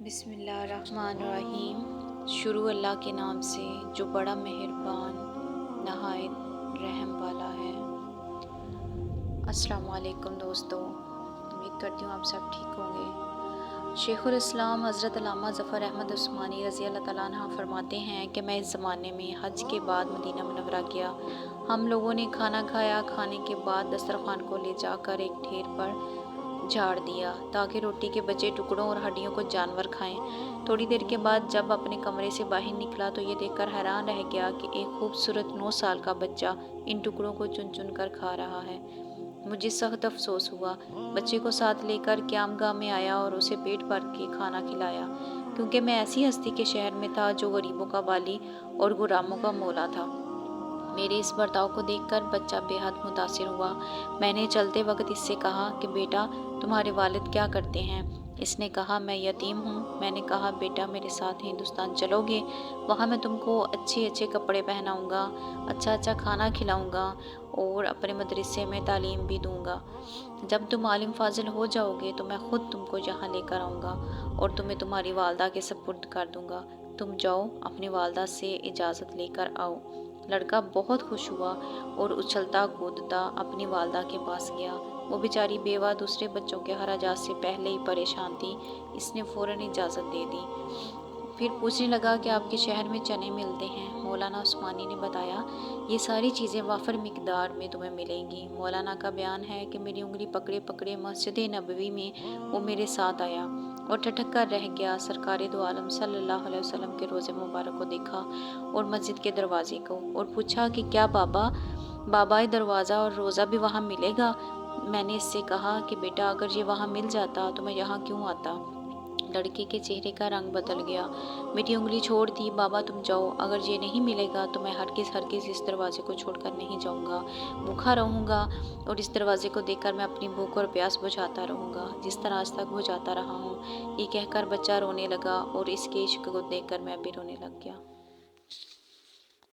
बिस्मिल्लाहिर्रहमानिर्रहीम। शुरू अल्लाह के नाम से जो बड़ा मेहरबान नहायत रहम वाला है। अस्सलाम वालेकुम दोस्तों, उम्मीद करती हूँ आप सब ठीक होंगे। शेखुल इस्लाम हज़रत अल्लामा ज़फ़र अहमद उस्मानी रज़ी अल्लाह तआला अन्हु फरमाते हैं कि मैं इस ज़माने में हज के बाद मदीना मुनव्वरा गया। हम लोगों ने खाना खाया, खाने के बाद दस्तरखान को ले जाकर एक ढेर पर झाड़ दिया ताकि रोटी के बचे टुकड़ों और हड्डियों को जानवर खाएं। थोड़ी देर के बाद जब अपने कमरे से बाहर निकला तो ये देखकर हैरान रह गया कि एक खूबसूरत 9 साल का बच्चा इन टुकड़ों को चुन चुन कर खा रहा है। मुझे सख्त अफसोस हुआ। बच्चे को साथ लेकर क़यामगाह में आया और उसे पेट भर के खाना खिलाया, क्योंकि मैं ऐसी हस्ती के शहर में था जो गरीबों का वाली और गुलामों का मौला था। मेरे इस बर्ताव को देखकर बच्चा बेहद मुतासिर हुआ। मैंने चलते वक्त इससे कहा कि बेटा, तुम्हारे वालिद क्या करते हैं? इसने कहा, मैं यतीम हूँ। मैंने कहा, बेटा मेरे साथ हिंदुस्तान चलोगे? वहाँ मैं तुमको अच्छे अच्छे कपड़े पहनाऊँगा, अच्छा अच्छा खाना खिलाऊँगा और अपने मदरसे में तालीम भी दूँगा। जब तुम आलिम फाजिल हो जाओगे तो मैं ख़ुद तुमको यहाँ लेकर आऊँगा और तुम्हें तुम्हारी वालदा के सपुर्द कर दूँगा। तुम जाओ, अपनी वालदा से इजाज़त लेकर आओ। लड़का बहुत खुश हुआ और उछलता कूदता अपनी वालदा के पास गया। वो बेचारी बेवा दूसरे बच्चों के हराजात से पहले ही परेशान थी। इसने फ़ौरन इजाज़त दे दी। फिर पूछने लगा कि आपके शहर में चने मिलते हैं? मौलाना उस्मानी ने बताया, ये सारी चीज़ें वाफर मिकदार में तुम्हें मिलेंगी। मौलाना का बयान है कि मेरी उंगली पकड़े पकड़े मस्जिद नबवी में वो मेरे साथ आया और ठठक कर रह गया। सरकार दो आलम सल्लल्लाहु अलैहि वसल्लम के रोज़े मुबारक को देखा और मस्जिद के दरवाजे को, और पूछा कि क्या बाबा ये दरवाज़ा और रोज़ा भी वहाँ मिलेगा? मैंने इससे कहा कि बेटा, अगर ये वहाँ मिल जाता तो मैं यहाँ क्यों आता? लड़के के चेहरे का रंग बदल गया। मेरी उंगली छोड़ दी। बाबा तुम जाओ, अगर ये नहीं मिलेगा तो मैं हरगिज़ इस दरवाजे को छोड़कर नहीं जाऊंगा। भूखा रहूंगा और इस दरवाजे को देखकर मैं अपनी भूख और प्यास बुझाता रहूंगा, जिस तरह आज तक बुझाता रहा हूँ। ये कहकर बच्चा रोने लगा और इसके इश्क को देखकर मैं भी रोने लग गया।